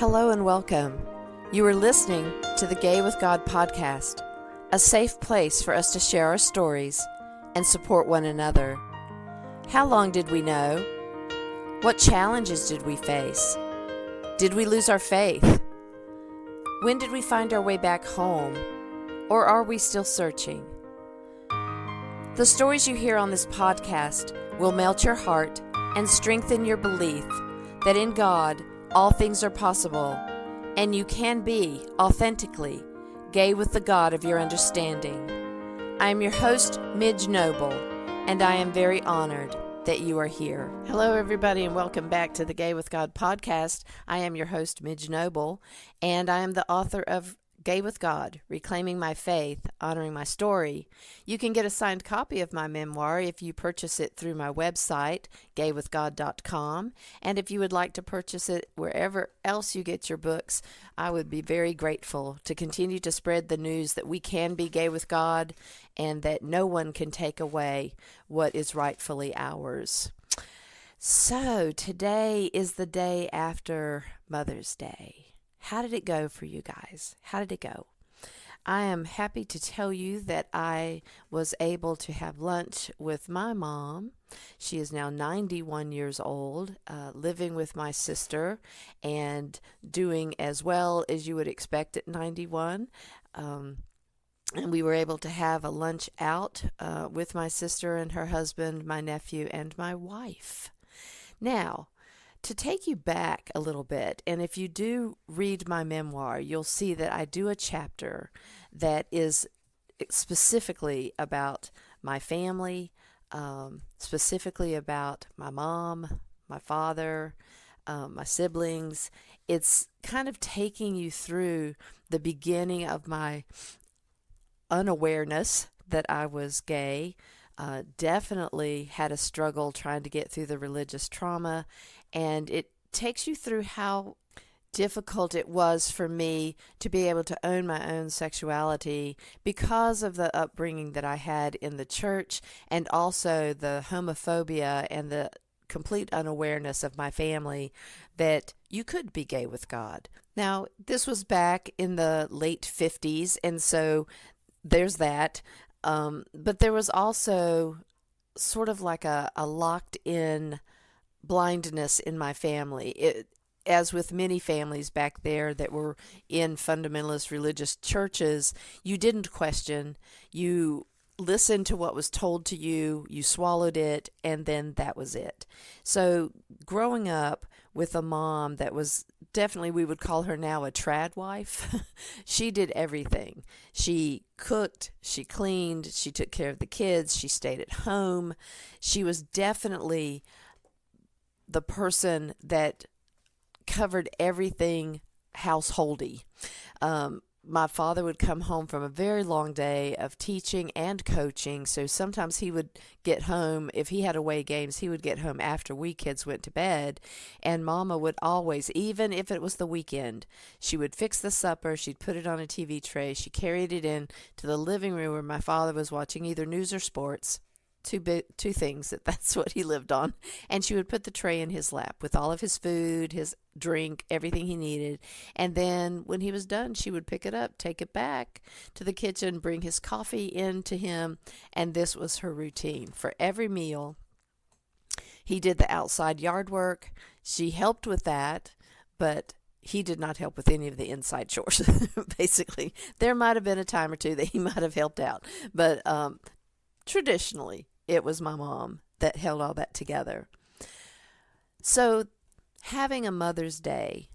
Hello and welcome. You are listening to the Gay with God podcast, a safe place for us to share our stories and support one another. How long did we know? What challenges did we face? Did we lose our faith? When did we find our way back home? Or are we still searching? The stories you hear on this podcast will melt your heart and strengthen your belief that in God, all things are possible, and you can be authentically gay with the God of your understanding. I am your host, Midge Noble, and I am very honored that you are here. Hello, everybody, and welcome back to the Gay with God podcast. I am your host, Midge Noble, and I am the author of Gay with God, Reclaiming My Faith, Honoring My Story. You can get a signed copy of my memoir if you purchase it through my website, gaywithgod.com. And if you would like to purchase it wherever else you get your books, I would be very grateful to continue to spread the news that we can be gay with God and that no one can take away what is rightfully ours. So today is the day after Mother's Day. How did it go for you guys? How did it go? I am happy to tell you that I was able to have lunch with my mom. She is now 91 years old, living with my sister and doing as well as you would expect at 91. And we were able to have a lunch out with my sister and her husband, my nephew, and my wife. Now, to take you back a little bit, and if you do read my memoir, you'll see that I do a chapter that is specifically about my family, specifically about my mom, my father, my siblings. It's kind of taking you through the beginning of my unawareness that I was gay. Definitely had a struggle trying to get through the religious trauma, and it takes you through how difficult it was for me to be able to own my own sexuality because of the upbringing that I had in the church, and also the homophobia and the complete unawareness of my family that you could be gay with God. Now, this was back in the late 50s, and so there's that. But there was also sort of like a locked-in blindness in my family. As with many families back there that were in fundamentalist religious churches, you didn't question. You listened to what was told to you, you swallowed it, and then that was it. So growing up with a mom that was definitely, we would call her now a trad wife. She did everything. She cooked, she cleaned, she took care of the kids, she stayed at home. She was definitely the person that covered everything householdy. My father would come home from a very long day of teaching and coaching, so sometimes he would get home, if he had away games, he would get home after we kids went to bed, and Mama would always, even if it was the weekend, she would fix the supper, she'd put it on a TV tray, she carried it in to the living room where my father was watching either news or sports. Two things that's what he lived on, and she would put the tray in his lap with all of his food, his drink, everything he needed, and then when he was done, she would pick it up, take it back to the kitchen, bring his coffee in to him, and this was her routine for every meal. He did the outside yard work. She helped with that, but he did not help with any of the inside chores. Basically, there might have been a time or two that he might have helped out, but traditionally, it was my mom that held all that together. So having a Mother's Day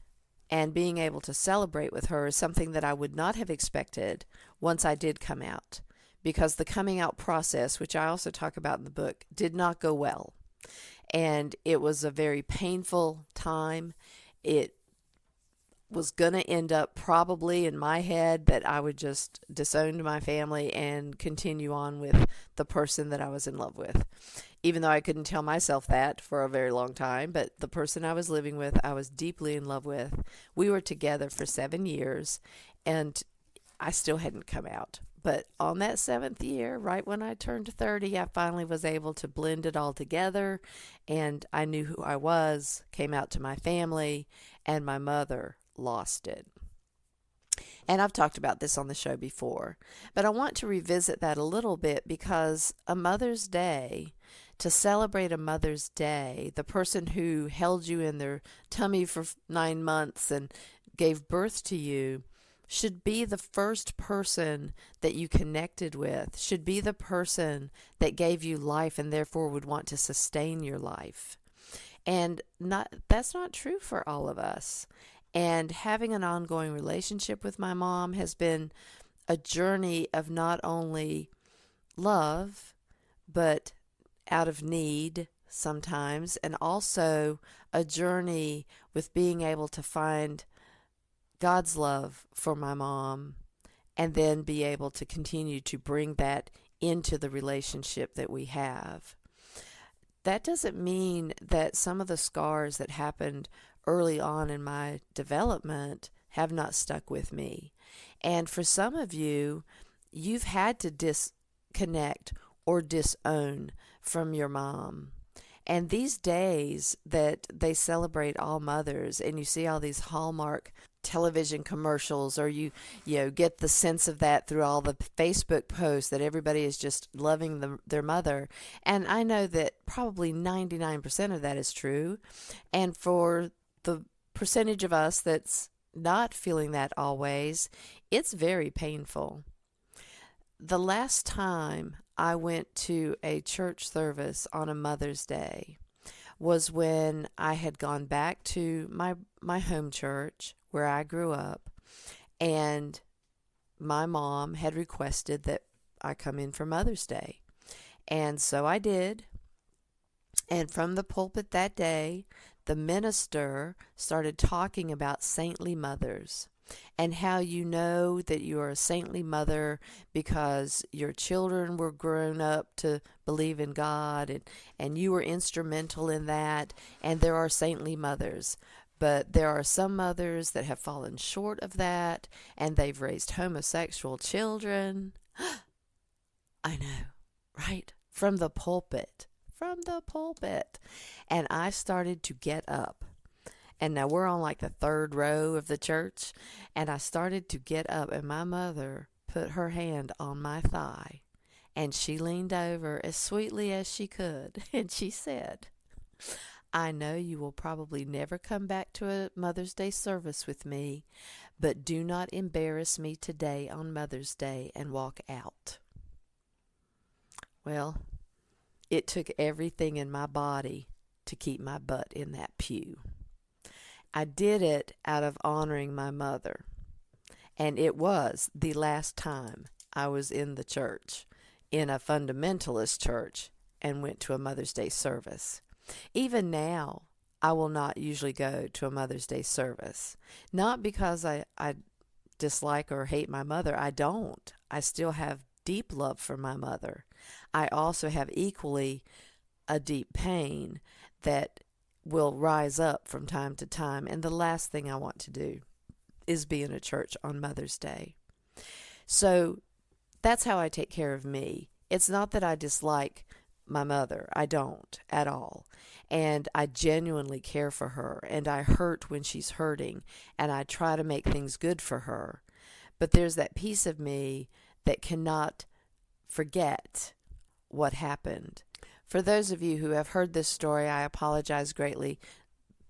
and being able to celebrate with her is something that I would not have expected once I did come out, because the coming out process, which I also talk about in the book, did not go well. And it was a very painful time. It was going to end up probably in my head that I would just disown my family and continue on with the person that I was in love with. Even though I couldn't tell myself that for a very long time, but the person I was living with, I was deeply in love with. We were together for 7 years, and I still hadn't come out. But on that 7th year, right when I turned 30, I finally was able to blend it all together, and I knew who I was, came out to my family, and my mother lost it. And I've talked about this on the show before, but I want to revisit that a little bit because a Mother's Day, to celebrate a Mother's Day, the person who held you in their tummy for 9 months and gave birth to you should be the first person that you connected with, should be the person that gave you life and therefore would want to sustain your life. And that's not true for all of us. And having an ongoing relationship with my mom has been a journey of not only love, but out of need sometimes, and also a journey with being able to find God's love for my mom and then be able to continue to bring that into the relationship that we have. That doesn't mean that some of the scars that happened early on in my development have not stuck with me. And for some of you, you've had to disconnect or disown from your mom. And these days that they celebrate all mothers and you see all these Hallmark television commercials, or you get the sense of that through all the Facebook posts that everybody is just loving their mother. And I know that probably 99% of that is true. And for the percentage of us that's not feeling that always, it's very painful. The last time I went to a church service on a Mother's Day was when I had gone back to my home church where I grew up, and my mom had requested that I come in for Mother's Day. And so I did. And from the pulpit that day, the minister started talking about saintly mothers and how you know that you are a saintly mother because your children were grown up to believe in God, and you were instrumental in that, and there are saintly mothers. But there are some mothers that have fallen short of that, and they've raised homosexual children. I know, right? From the pulpit. And I started to get up. And now we're on like the third row of the church, and I started to get up, and my mother put her hand on my thigh, and she leaned over as sweetly as she could, and she said, I know you will probably never come back to a Mother's Day service with me, but do not embarrass me today on Mother's Day and walk out. Well, it took everything in my body to keep my butt in that pew. I did it out of honoring my mother, and it was the last time I was in the church, in a fundamentalist church, and went to a Mother's Day service. Even now, I will not usually go to a Mother's Day service. Not because I dislike or hate my mother. I don't. I still have deep love for my mother. I also have equally a deep pain that will rise up from time to time. And the last thing I want to do is be in a church on Mother's Day. So that's how I take care of me. It's not that I dislike my mother. I don't at all. And I genuinely care for her, and I hurt when she's hurting, and I try to make things good for her. But there's that piece of me that cannot forget what happened. For those of you who have heard this story, I apologize greatly.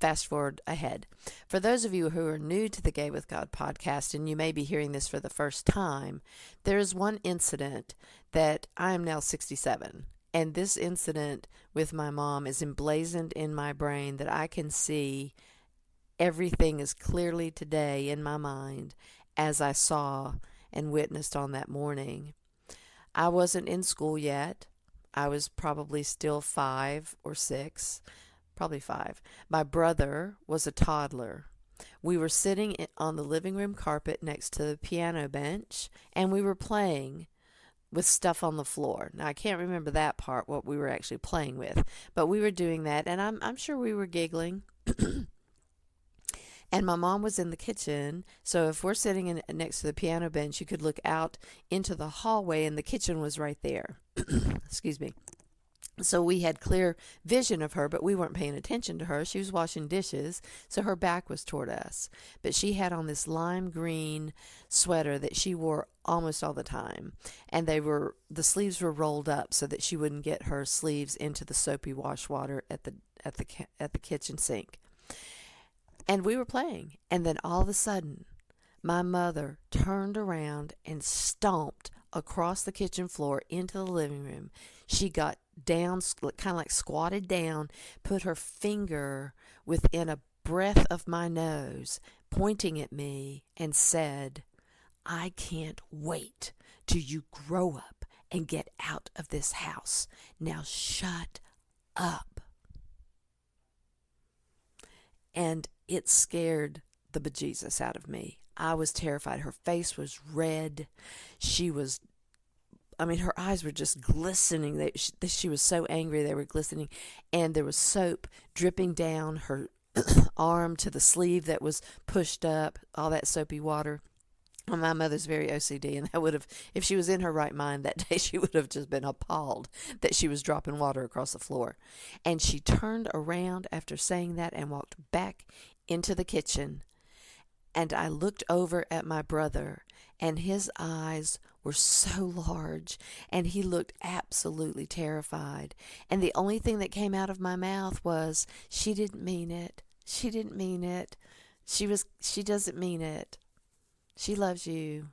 Fast forward ahead. For those of you who are new to the Gay with God podcast, and you may be hearing this for the first time, there is one incident that I am now 67. And this incident with my mom is emblazoned in my brain that I can see everything as clearly today in my mind as I saw and witnessed on that morning. I wasn't in school yet. I was probably still 5 or 6, probably 5. My brother was a toddler. We were sitting on the living room carpet next to the piano bench, and we were playing with stuff on the floor. Now, I can't remember that part, what we were actually playing with, but we were doing that, and I'm sure we were giggling. And my mom was in the kitchen, so if we're sitting next to the piano bench, you could look out into the hallway, and the kitchen was right there. Excuse me. So we had clear vision of her, but we weren't paying attention to her. She was washing dishes, so her back was toward us. But she had on this lime green sweater that she wore almost all the time, and the sleeves were rolled up so that she wouldn't get her sleeves into the soapy wash water at the kitchen sink. And we were playing, and then all of a sudden, my mother turned around and stomped across the kitchen floor into the living room. She got down, kind of like squatted down, put her finger within a breath of my nose, pointing at me, and said, "I can't wait till you grow up and get out of this house. Now shut up." And it scared the bejesus out of me. I was terrified. Her face was red. Her eyes were just glistening. She was so angry, they were glistening. And there was soap dripping down her arm to the sleeve that was pushed up, all that soapy water. Well, my mother's very OCD, and if she was in her right mind that day, she would have just been appalled that she was dropping water across the floor. And she turned around after saying that and walked back into the kitchen. And I looked over at my brother, and his eyes were so large, and he looked absolutely terrified. And the only thing that came out of my mouth was, "She didn't mean it. She didn't mean it. She doesn't mean it. She loves you."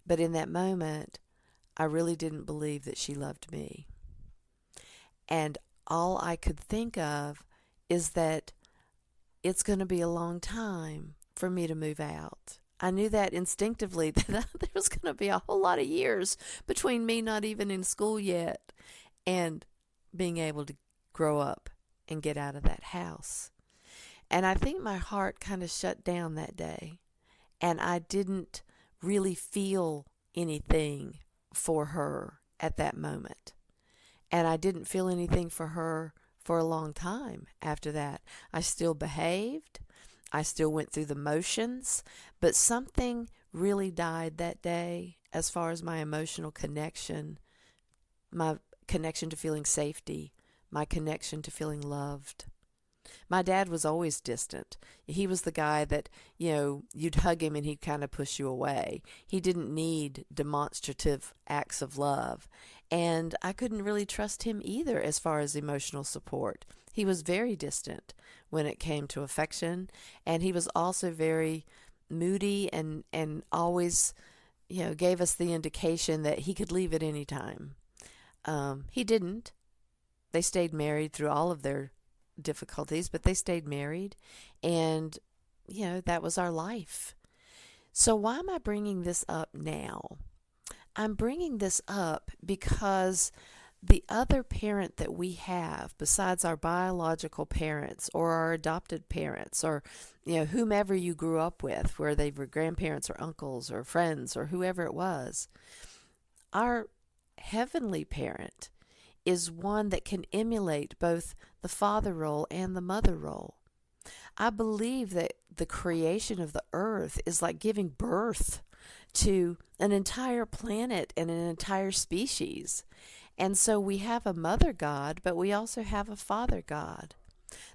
But in that moment, I really didn't believe that she loved me. And all I could think of is that it's going to be a long time for me to move out. I knew that instinctively, that there was going to be a whole lot of years between me not even in school yet and being able to grow up and get out of that house. And I think my heart kind of shut down that day, and I didn't really feel anything for her at that moment. And I didn't feel anything for her for a long time after that. I still behaved. I still went through the motions, but something really died that day as far as my emotional connection, my connection to feeling safety, my connection to feeling loved. My dad was always distant. He was the guy that, you'd hug him and he'd kind of push you away. He didn't need demonstrative acts of love. And I couldn't really trust him either as far as emotional support. He was very distant when it came to affection, and he was also very moody and always, gave us the indication that he could leave at any time. He didn't. They stayed married through all of their difficulties, but they stayed married, and, that was our life. So why am I bringing this up now? I'm bringing this up because the other parent that we have, besides our biological parents or our adopted parents or, whomever you grew up with, where they were grandparents or uncles or friends or whoever it was, our heavenly parent is one that can emulate both the father role and the mother role. I believe that the creation of the earth is like giving birth to an entire planet and an entire species. And so we have a mother God, but we also have a father God.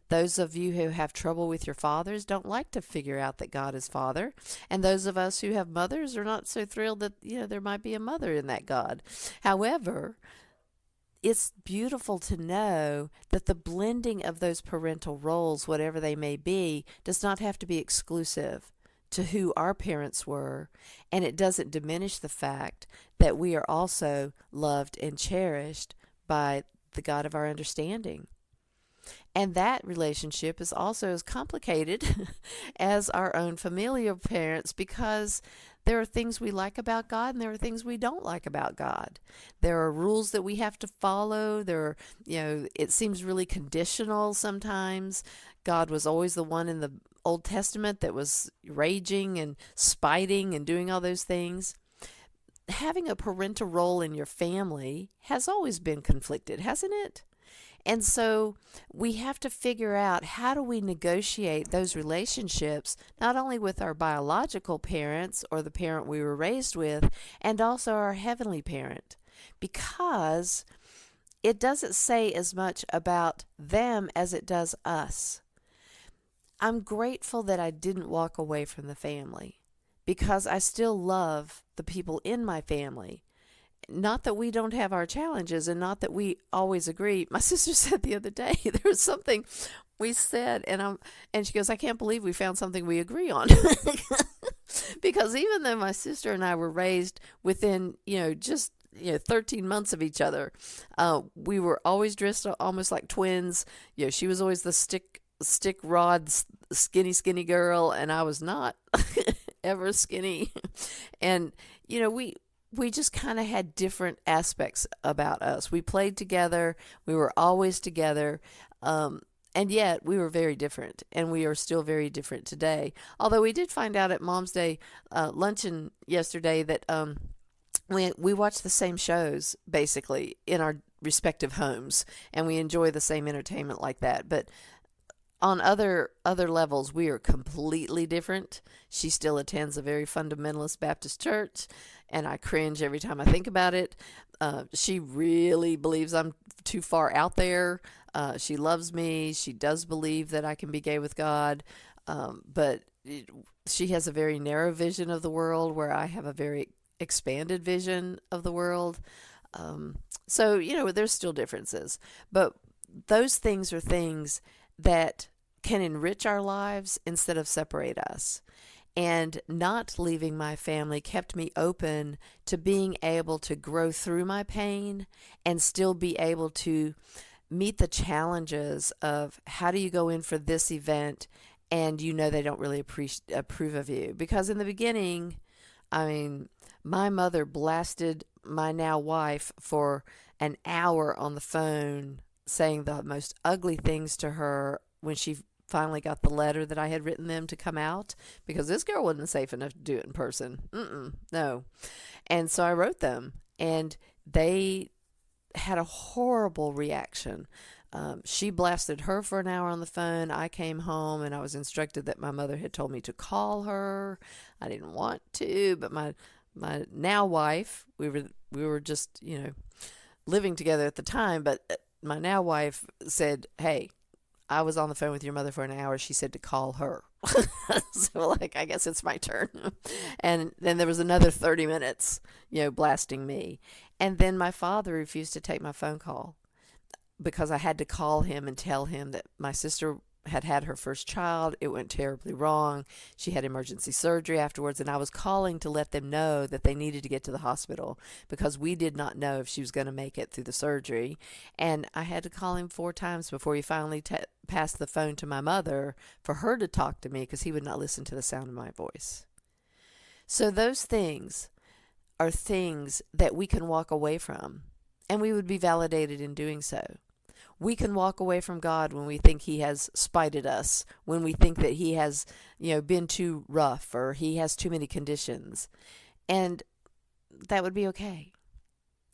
Those of you who have trouble with your fathers don't like to figure out that God is father. And those of us who have mothers are not so thrilled that, there might be a mother in that God. However, it's beautiful to know that the blending of those parental roles, whatever they may be, does not have to be exclusive to who our parents were, and it doesn't diminish the fact that we are also loved and cherished by the God of our understanding. And that relationship is also as complicated as our own familial parents, because there are things we like about God and there are things we don't like about God. There are rules that we have to follow. It seems really conditional sometimes. God was always the one in the Old Testament that was raging and spiting and doing all those things. Having a parental role in your family has always been conflicted, hasn't it? And so we have to figure out, how do we negotiate those relationships, not only with our biological parents or the parent we were raised with, and also our heavenly parent. Because it doesn't say as much about them as it does us. I'm grateful that I didn't walk away from the family because I still love the people in my family. Not that we don't have our challenges and not that we always agree. My sister said the other day, there was something we said, and she goes, I can't believe we found something we agree on. Because even though my sister and I were raised within, just 13 months of each other, we were always dressed almost like twins. She was always the stick rod skinny girl, and I was not ever skinny. And we just kind of had different aspects about us. We played together, we were always together, and yet we were very different, and we are still very different today. Although we did find out at Mom's Day luncheon yesterday that we watch the same shows basically in our respective homes, and we enjoy the same entertainment like that. But on other levels, we are completely different. She still attends a very fundamentalist Baptist church, and I cringe every time I think about it. She really believes I'm too far out there. She loves me. She does believe that I can be gay with God, but she has a very narrow vision of the world, where I have a very expanded vision of the world. So, there's still differences. But those things are things that can enrich our lives instead of separate us. And not leaving my family kept me open to being able to grow through my pain and still be able to meet the challenges of how do you go in for this event and they don't really approve of you. Because in the beginning, my mother blasted my now wife for an hour on the phone, saying the most ugly things to her when she finally got the letter that I had written them to come out, because this girl wasn't safe enough to do it in person. No. And so I wrote them, and they had a horrible reaction. She blasted her for an hour on the phone. I came home, and I was instructed that my mother had told me to call her. I didn't want to, but my now wife, we were just, living together at the time, but my now wife said, hey, I was on the phone with your mother for an hour. She said to call her. So, I guess it's my turn. And then there was another 30 minutes, blasting me. And then my father refused to take my phone call because I had to call him and tell him that my sister had her first child. It went terribly wrong. She had emergency surgery afterwards, and I was calling to let them know that they needed to get to the hospital because we did not know if she was going to make it through the surgery. And I had to call him 4 times before he finally passed the phone to my mother for her to talk to me, because he would not listen to the sound of my voice. So those things are things that we can walk away from, and we would be validated in doing so. We can walk away from God when we think he has spited us, when we think that he has, been too rough or he has too many conditions. And that would be okay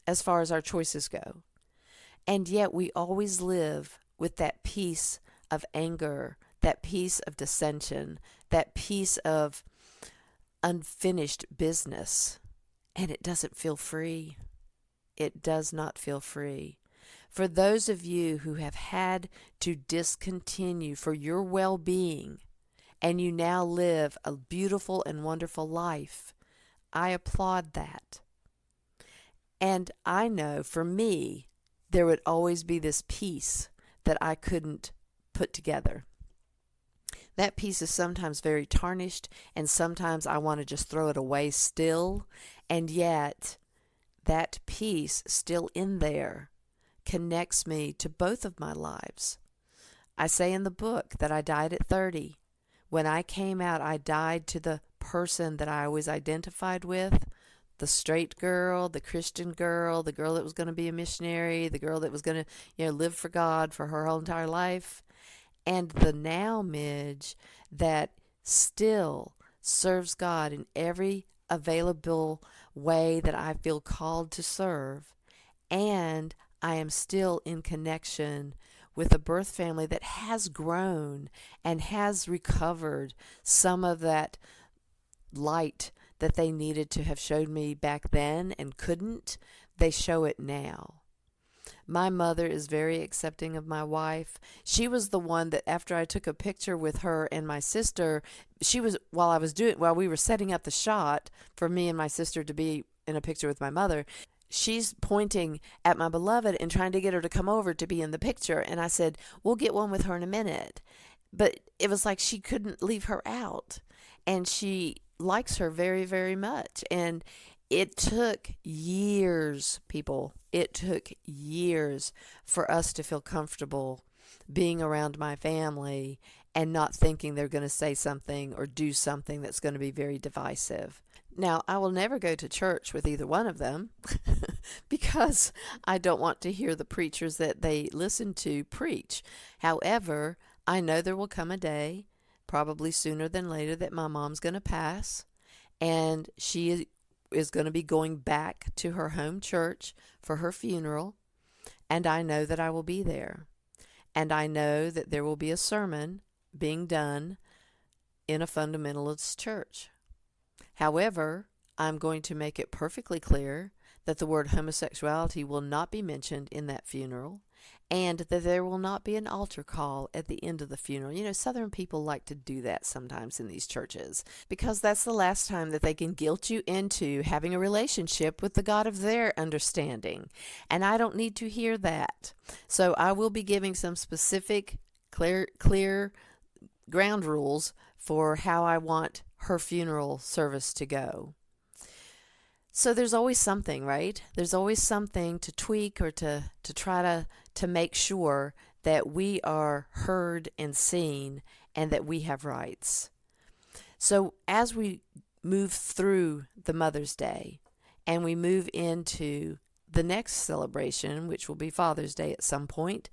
as far as our choices go. And yet we always live with that piece of anger, that piece of dissension, that piece of unfinished business. And it doesn't feel free. It does not feel free. For those of you who have had to discontinue for your well-being, and you now live a beautiful and wonderful life, I applaud that. And I know for me, there would always be this piece that I couldn't put together. That piece is sometimes very tarnished, and sometimes I want to just throw it away still, and yet that piece still in there connects me to both of my lives. I say in the book that I died at 30. When I came out, I died to the person that I always identified with, the straight girl, the Christian girl, the girl that was going to be a missionary, the girl that was going to, live for God for her whole entire life, and the now Midge that still serves God in every available way that I feel called to serve, and I am still in connection with a birth family that has grown and has recovered some of that light that they needed to have showed me back then and couldn't. They show it now. My mother is very accepting of my wife. She was the one that after I took a picture with her and my sister, while we were setting up the shot for me and my sister to be in a picture with my mother, she's pointing at my beloved and trying to get her to come over to be in the picture. And I said, we'll get one with her in a minute. But it was like she couldn't leave her out. And she likes her very, very much. And it took years, people. It took years for us to feel comfortable being around my family and not thinking they're going to say something or do something that's going to be very divisive. Now, I will never go to church with either one of them because I don't want to hear the preachers that they listen to preach. However, I know there will come a day, probably sooner than later, that my mom's going to pass, and she is going to be going back to her home church for her funeral, and I know that I will be there. And I know that there will be a sermon being done in a fundamentalist church. However, I'm going to make it perfectly clear that the word homosexuality will not be mentioned in that funeral, and that there will not be an altar call at the end of the funeral. You know, Southern people like to do that sometimes in these churches because that's the last time that they can guilt you into having a relationship with the God of their understanding. And I don't need to hear that. So I will be giving some specific, clear ground rules for how I want her funeral service to go. So there's always something, right? There's always something to tweak or to try to make sure that we are heard and seen and that we have rights. So as we move through the Mother's Day and we move into the next celebration, which will be Father's Day at some point,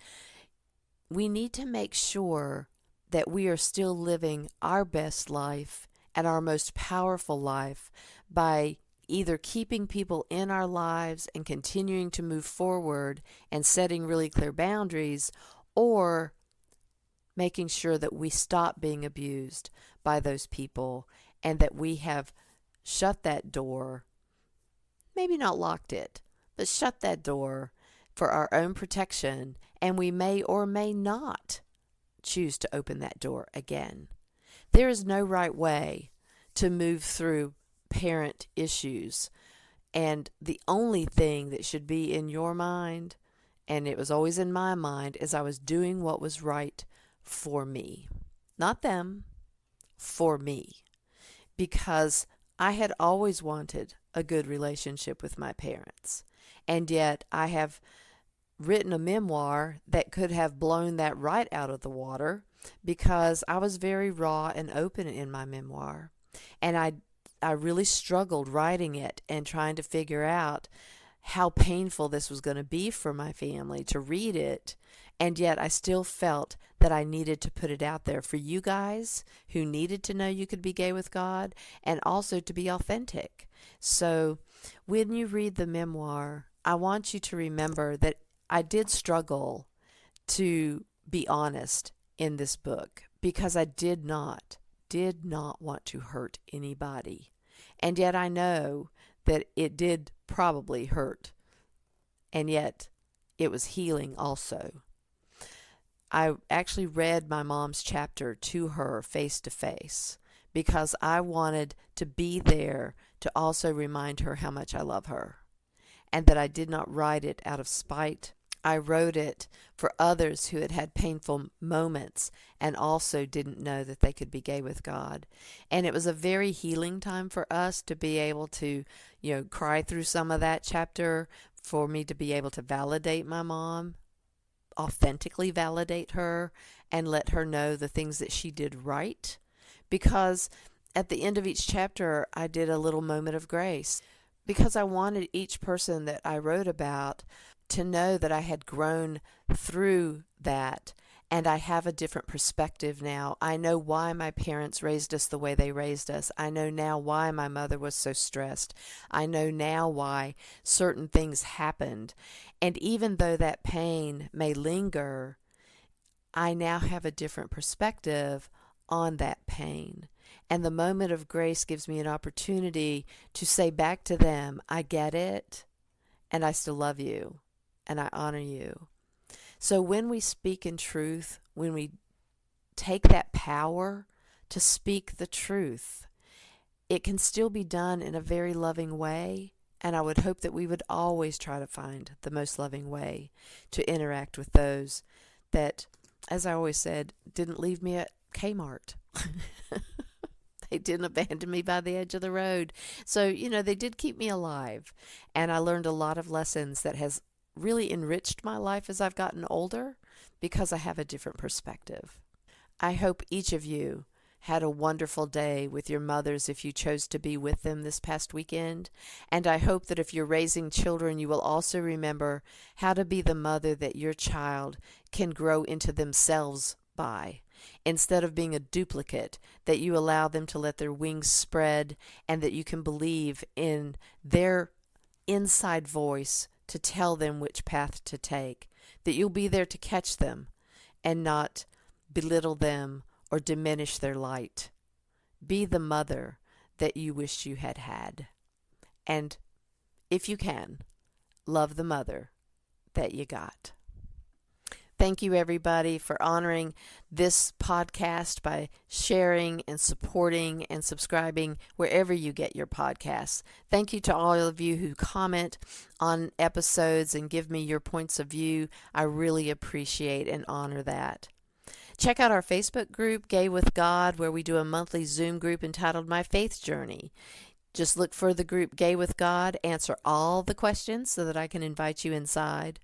we need to make sure that we are still living our best life and our most powerful life by either keeping people in our lives and continuing to move forward and setting really clear boundaries, or making sure that we stop being abused by those people and that we have shut that door, maybe not locked it, but shut that door for our own protection, and we may or may not choose to open that door again. There is no right way to move through parent issues, and the only thing that should be in your mind, and it was always in my mind, is I was doing what was right for me, not them, for me, because I had always wanted a good relationship with my parents, and yet I have written a memoir that could have blown that right out of the water, because I was very raw and open in my memoir, and I really struggled writing it and trying to figure out how painful this was going to be for my family to read it. And yet I still felt that I needed to put it out there for you guys who needed to know you could be gay with God, and also to be authentic. So when you read the memoir, I want you to remember that I did struggle to be honest in this book, because I did not want to hurt anybody. And yet I know that it did probably hurt. And yet it was healing also. I actually read my mom's chapter to her face to face because I wanted to be there to also remind her how much I love her, and that I did not write it out of spite. I wrote it for others who had had painful moments and also didn't know that they could be gay with God. And it was a very healing time for us to be able to, cry through some of that chapter, for me to be able to validate my mom, authentically validate her, and let her know the things that she did right. Because at the end of each chapter, I did a little moment of grace, because I wanted each person that I wrote about to know that I had grown through that, and I have a different perspective now. I know why my parents raised us the way they raised us. I know now why my mother was so stressed. I know now why certain things happened. And even though that pain may linger, I now have a different perspective on that pain. And the moment of grace gives me an opportunity to say back to them, I get it, and I still love you. and I honor you. So when we speak in truth, when we take that power to speak the truth, it can still be done in a very loving way. And I would hope that we would always try to find the most loving way to interact with those that, as I always said, didn't leave me at Kmart. They didn't abandon me by the edge of the road. So, they did keep me alive. And I learned a lot of lessons that has really enriched my life as I've gotten older because I have a different perspective. I hope each of you had a wonderful day with your mothers if you chose to be with them this past weekend. And I hope that if you're raising children, you will also remember how to be the mother that your child can grow into themselves by, instead of being a duplicate, that you allow them to let their wings spread and that you can believe in their inside voice to tell them which path to take, that you'll be there to catch them and not belittle them or diminish their light. Be the mother that you wish you had had. And if you can, love the mother that you got. Thank you, everybody, for honoring this podcast by sharing and supporting and subscribing wherever you get your podcasts. Thank you to all of you who comment on episodes and give me your points of view. I really appreciate and honor that. Check out our Facebook group, Gay with God, where we do a monthly Zoom group entitled My Faith Journey. Just look for the group Gay with God, answer all the questions so that I can invite you inside.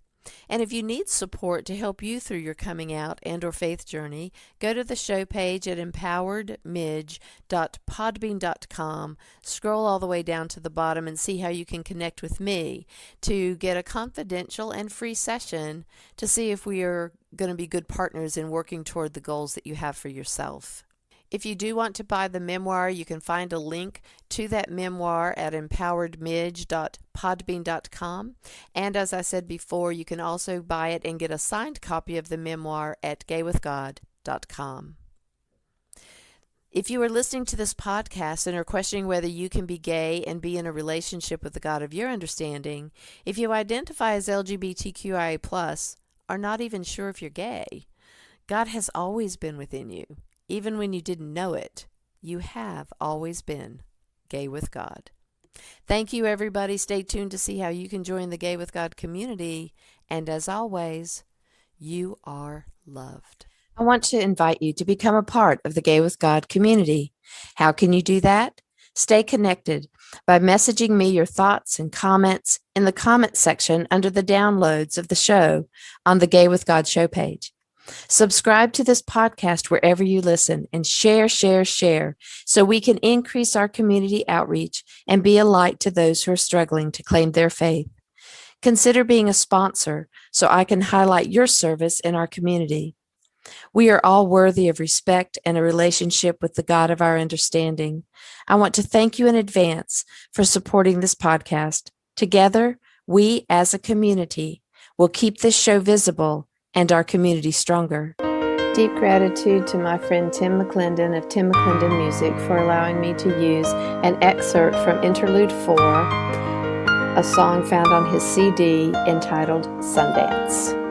And if you need support to help you through your coming out and or faith journey, go to the show page at empoweredmidge.podbean.com, scroll all the way down to the bottom and see how you can connect with me to get a confidential and free session to see if we are going to be good partners in working toward the goals that you have for yourself. If you do want to buy the memoir, you can find a link to that memoir at empoweredmidge.podbean.com. And as I said before, you can also buy it and get a signed copy of the memoir at gaywithgod.com. If you are listening to this podcast and are questioning whether you can be gay and be in a relationship with the God of your understanding, if you identify as LGBTQIA+, are not even sure if you're gay, God has always been within you. Even when you didn't know it, you have always been gay with God. Thank you, everybody. Stay tuned to see how you can join the Gay with God community. And as always, you are loved. I want to invite you to become a part of the Gay with God community. How can you do that? Stay connected by messaging me your thoughts and comments in the comment section under the downloads of the show on the Gay with God show page. Subscribe to this podcast wherever you listen and share so we can increase our community outreach and be a light to those who are struggling to claim their faith. Consider being a sponsor so I can highlight your service in our community. We are all worthy of respect and a relationship with the God of our understanding. I want to thank you in advance for supporting this podcast. Together, we as a community will keep this show visible and our community stronger. Deep gratitude to my friend Tim McClendon of Tim McClendon Music for allowing me to use an excerpt from Interlude 4, a song found on his CD entitled Sundance.